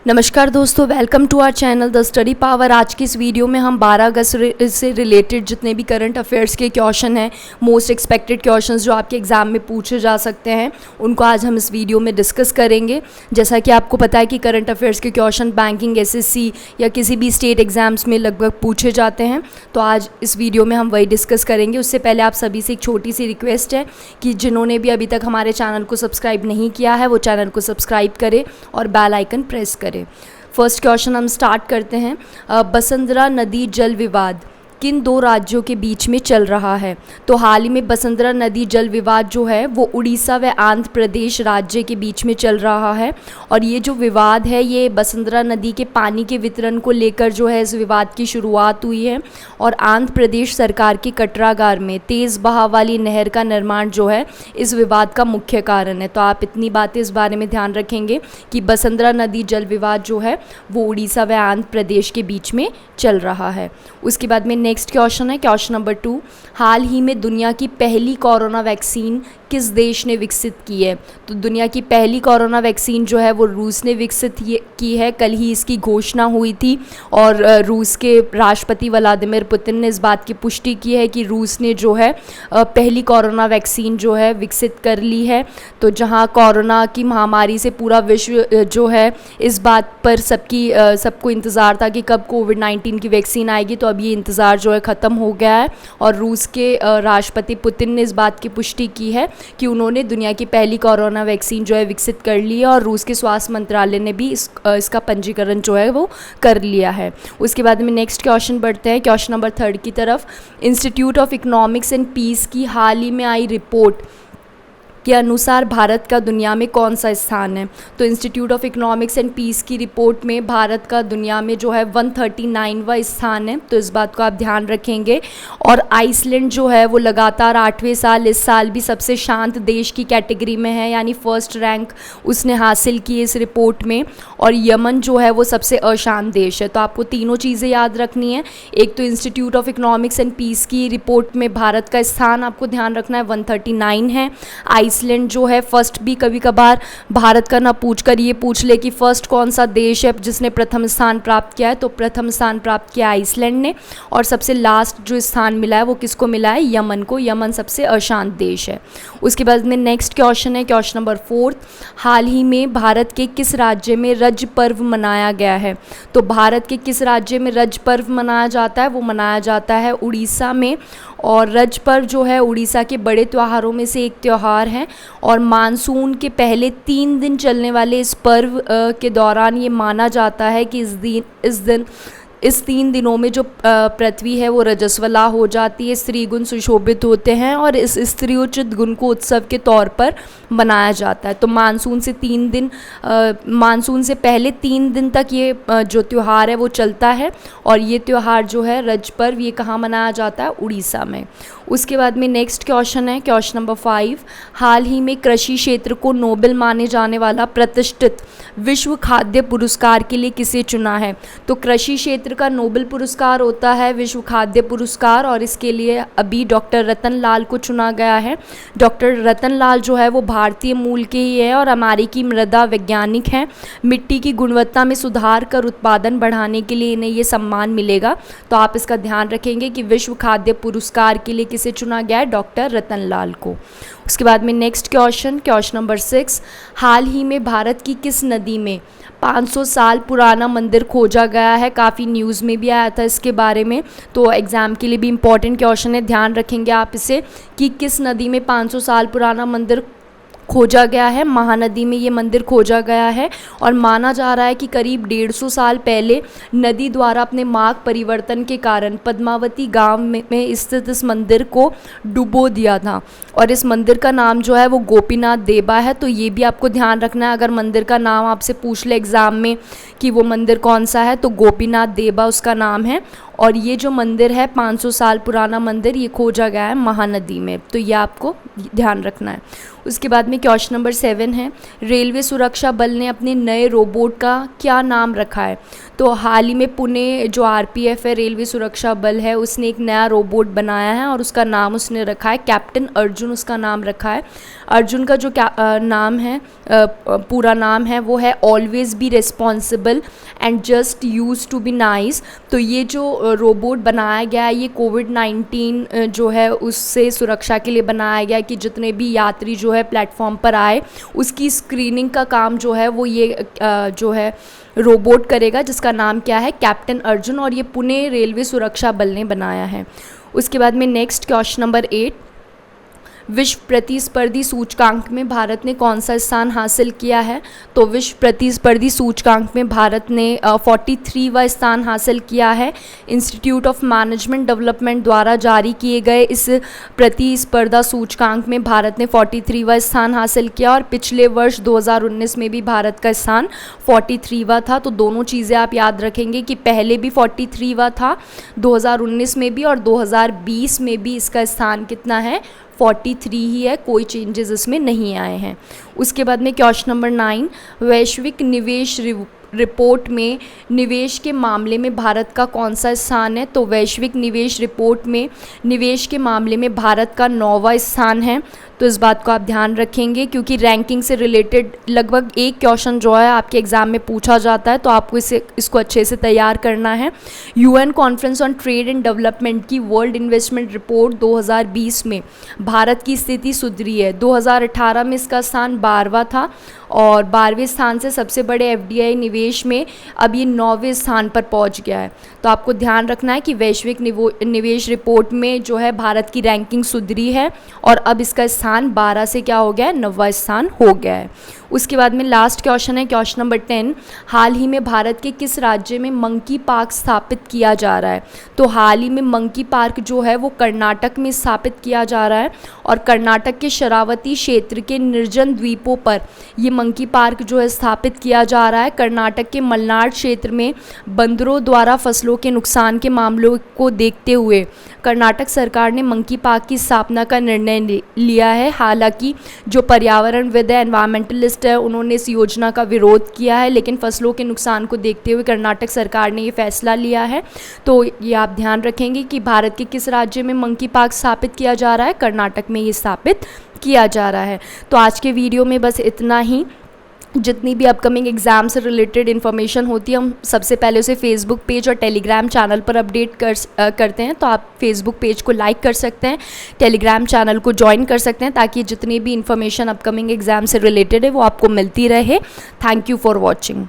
नमस्कार दोस्तों, welcome to our channel the study power. आज की इस वीडियो में हम 12 अगस्त से रिलेटेड जितने भी करंट अफेयर्स के क्वेश्चन हैं, मोस्ट एक्सपेक्टेड क्वेश्चंस जो आपके एग्ज़ाम में पूछे जा सकते हैं, उनको आज हम इस वीडियो में डिस्कस करेंगे। जैसा कि आपको पता है कि करंट अफेयर्स के क्वेश्चन बैंकिंग, एसएससी या किसी भी स्टेट एग्ज़ाम्स में लगभग पूछे जाते हैं, तो आज इस वीडियो में हम वही डिस्कस करेंगे। उससे पहले आप सभी से एक छोटी सी रिक्वेस्ट है कि जिन्होंने भी अभी तक हमारे चैनल को सब्सक्राइब नहीं किया है वो चैनल को सब्सक्राइब करें और बेल आइकन प्रेस करें। फर्स्ट क्वेश्चन हम स्टार्ट करते हैं। बसंतरा नदी जल विवाद किन दो राज्यों के बीच में चल रहा है? तो हाल ही में बसंतरा नदी जल विवाद जो है वो उड़ीसा व आंध्र प्रदेश राज्य के बीच में चल रहा है। और ये जो विवाद है ये बसंतरा नदी के पानी के वितरण को लेकर जो है इस विवाद की शुरुआत हुई है। और आंध्र प्रदेश सरकार के कटरागार में तेज़ बहाव वाली नहर का निर्माण जो है इस विवाद का मुख्य कारण है। तो आप इतनी बातें इस बारे में ध्यान रखेंगे कि बसंतरा नदी जल विवाद जो है वो उड़ीसा व आंध्र प्रदेश के बीच में चल रहा है। उसके बाद में नेक्स्ट क्वेश्चन है, क्वेश्चन नंबर 2। हाल ही में दुनिया की पहली कोरोना वैक्सीन किस देश ने विकसित की है? तो दुनिया की पहली कोरोना वैक्सीन जो है वो रूस ने विकसित की है। कल ही इसकी घोषणा हुई थी और रूस के राष्ट्रपति व्लादिमीर पुतिन ने इस बात की पुष्टि की है कि रूस ने जो है पहली कोरोना वैक्सीन जो है विकसित कर ली है। तो जहां कोरोना की महामारी से पूरा विश्व जो है इस बात पर सबको इंतज़ार था कि कब कोविड-19 की वैक्सीन आएगी, तो अब ये इंतज़ार जो है ख़त्म हो गया है। और रूस के राष्ट्रपति पुतिन ने इस बात की पुष्टि की है कि उन्होंने दुनिया की पहली कोरोना वैक्सीन जो है विकसित कर ली है और रूस के स्वास्थ्य मंत्रालय ने भी इसका पंजीकरण जो है वो कर लिया है। उसके बाद में नेक्स्ट क्वेश्चन बढ़ते हैं, क्वेश्चन नंबर 3 की तरफ। Institute of economics and peace की हाल ही में आई रिपोर्ट के अनुसार भारत का दुनिया में कौन सा स्थान है? तो institute of economics and peace की रिपोर्ट में भारत का दुनिया में जो है 139वां स्थान है। तो इस बात को आप ध्यान रखेंगे। और आइसलैंड जो है वो लगातार 8वें साल इस साल भी सबसे शांत देश की कैटेगरी में है, यानी फर्स्ट रैंक उसने हासिल की इस रिपोर्ट में। और यमन जो है वो सबसे अशांत देश है। तो आपको तीनों चीज़ें याद रखनी है। एक तो institute of economics and peace की रिपोर्ट में भारत का स्थान आपको ध्यान रखना है, 139 है। आइसलैंड जो है फर्स्ट भी कभी कभार भारत का ना पूछकर ये पूछ ले कि फर्स्ट कौन सा देश है जिसने प्रथम स्थान प्राप्त किया है, तो प्रथम स्थान प्राप्त किया आइसलैंड ने। और सबसे लास्ट जो स्थान मिला है वो किसको मिला है? यमन को। यमन सबसे अशांत देश है। उसके बाद में नेक्स्ट क्वेश्चन है, क्वेश्चन नंबर 4। हाल ही में भारत के किस राज्य में रज पर्व मनाया गया है? तो भारत के किस राज्य में रज पर्व मनाया जाता है? वो मनाया जाता है उड़ीसा में। और रज पर्व जो है उड़ीसा के बड़े त्योहारों में से एक त्यौहार है। और मानसून के पहले 3 दिन चलने वाले इस पर्व के दौरान ये माना जाता है कि इस 3 दिनों में जो पृथ्वी है वो रजस्वला हो जाती है, स्त्री गुण सुशोभित होते हैं और इस स्त्रियोचित गुण को उत्सव के तौर पर मनाया जाता है। तो मानसून से पहले 3 दिन तक ये जो त्यौहार है वो चलता है। और ये त्यौहार जो है रज पर्व ये कहाँ मनाया जाता है? उड़ीसा में। उसके बाद में नेक्स्ट क्वेश्चन है, क्वेश्चन नंबर 5। हाल ही में कृषि क्षेत्र को नोबेल माने जाने वाला प्रतिष्ठित विश्व खाद्य पुरस्कार के लिए किसे चुना है? तो कृषि क्षेत्र का नोबेल पुरस्कार होता है विश्व खाद्य पुरस्कार, और इसके लिए अभी डॉक्टर रतन लाल को चुना गया है। डॉक्टर रतन लाल जो है वो भारतीय मूल के ही है और अमेरिकी मृदा वैज्ञानिक हैं। मिट्टी की गुणवत्ता में सुधार कर उत्पादन बढ़ाने के लिए इन्हें ये सम्मान मिलेगा। तो आप इसका ध्यान रखेंगे कि विश्व खाद्य पुरस्कार के लिए किसे चुना गया है? डॉक्टर रतन लाल को। उसके बाद में नेक्स्ट क्वेश्चन, क्वेश्चन नंबर 6। हाल ही में भारत की किस नदी में 500 साल पुराना मंदिर खोजा गया है? काफ़ी न्यूज़ में भी आया था इसके बारे में, तो एग्ज़ाम के लिए भी इम्पॉर्टेंट क्वेश्चन है, ध्यान रखेंगे आप इसे कि किस नदी में 500 साल पुराना मंदिर खोजा गया है। महानदी में ये मंदिर खोजा गया है। और माना जा रहा है कि करीब 150 साल पहले नदी द्वारा अपने मार्ग परिवर्तन के कारण पद्मावती गांव में स्थित इस मंदिर को डुबो दिया था। और इस मंदिर का नाम जो है वो गोपीनाथ देबा है। तो ये भी आपको ध्यान रखना है, अगर मंदिर का नाम आपसे पूछ ले एग्ज़ाम में कि वो मंदिर कौन सा है, तो गोपीनाथ देबा उसका नाम है। और ये जो मंदिर है 500 साल पुराना मंदिर, ये खोजा गया है महानदी में, तो ये आपको ध्यान रखना है। उसके बाद में क्वेश्चन नंबर 7 है, रेलवे सुरक्षा बल ने अपने नए रोबोट का क्या नाम रखा है? तो हाल ही में पुणे जो आरपीएफ है, रेलवे सुरक्षा बल है, उसने एक नया रोबोट बनाया है और उसका नाम उसने रखा है कैप्टन अर्जुन, उसका नाम रखा है। अर्जुन का जो नाम है, पूरा नाम है, वो है always be responsible and just use to be nice. तो ये जो रोबोट बनाया गया है, ये कोविड-19 जो है उससे सुरक्षा के लिए बनाया गया है कि जितने भी यात्री जो है प्लेटफॉर्म पर आए, उसकी स्क्रीनिंग का काम जो है वो ये जो है रोबोट करेगा, जिसका नाम क्या है, कैप्टन अर्जुन, और ये पुणे रेलवे सुरक्षा बल ने बनाया है। उसके बाद में नेक्स्ट क्वेश्चन नंबर 8, विश्व प्रतिस्पर्धी सूचकांक में भारत ने कौन सा स्थान हासिल किया है? तो विश्व प्रतिस्पर्धी सूचकांक में भारत ने 43वां स्थान हासिल किया है। इंस्टीट्यूट ऑफ मैनेजमेंट डेवलपमेंट द्वारा जारी किए गए इस प्रतिस्पर्धा सूचकांक में भारत ने 43वां स्थान हासिल किया, और पिछले वर्ष 2019 में भी भारत का स्थान 43वां था। तो दोनों चीज़ें आप याद रखेंगे कि पहले भी 43वां था 2019 में भी, और 2020 में भी इसका स्थान कितना है, 43 ही है, कोई चेंजेस इसमें नहीं आए हैं। उसके बाद में क्वेश्चन नंबर 9, वैश्विक निवेश रिपोर्ट में निवेश के मामले में भारत का कौन सा स्थान है? तो वैश्विक निवेश रिपोर्ट में निवेश के मामले में भारत का 9वां स्थान है। तो इस बात को आप ध्यान रखेंगे, क्योंकि रैंकिंग से रिलेटेड लगभग एक क्वेश्चन जो है आपके एग्ज़ाम में पूछा जाता है, तो आपको इसको अच्छे से तैयार करना है। UN conference on trade and development की वर्ल्ड इन्वेस्टमेंट रिपोर्ट 2020 में भारत की स्थिति सुधरी है। 2018 में इसका स्थान 12वां था, और 12वें स्थान से सबसे बड़े एफडीआई निवेश में अब ये 9वें स्थान पर पहुंच गया है। तो आपको ध्यान रखना है कि वैश्विक निवेश रिपोर्ट में जो है भारत की रैंकिंग सुधरी है, और अब इसका स्थान 12 से क्या हो गया है, 9वां स्थान हो गया है। उसके बाद में लास्ट क्वेश्चन है क्वेश्चन नंबर 10, हाल ही में भारत के किस राज्य में मंकी पार्क स्थापित किया जा रहा है? तो हाल ही में मंकी पार्क जो है वो कर्नाटक में स्थापित किया जा रहा है, और कर्नाटक के शरावती क्षेत्र के निर्जन द्वीपों पर ये मंकी पार्क जो है स्थापित किया जा रहा है। कर्नाटक के मलनाड क्षेत्र में बंदरों द्वारा फसलों के नुकसान के मामलों को देखते हुए कर्नाटक सरकार ने मंकी पार्क की स्थापना का निर्णय लिया है। हालांकि जो पर्यावरणविद है, एनवायरमेंटलिस्ट है, उन्होंने इस योजना का विरोध किया है, लेकिन फसलों के नुकसान को देखते हुए कर्नाटक सरकार ने ये फैसला लिया है। तो ये आप ध्यान रखेंगे कि भारत के किस राज्य में मंकी पार्क स्थापित किया जा रहा है, कर्नाटक में ये स्थापित किया जा रहा है। तो आज के वीडियो में बस इतना ही। जितनी भी अपकमिंग एग्ज़ाम से रिलेटेड इन्फॉर्मेशन होती है, हम सबसे पहले उसे फेसबुक पेज और टेलीग्राम चैनल पर अपडेट करते हैं। तो आप फेसबुक पेज को लाइक कर सकते हैं, टेलीग्राम चैनल को ज्वाइन कर सकते हैं, ताकि जितनी भी इन्फॉर्मेशन अपकमिंग एग्ज़ाम से रिलेटेड है वो आपको मिलती रहे। Thank you for watching.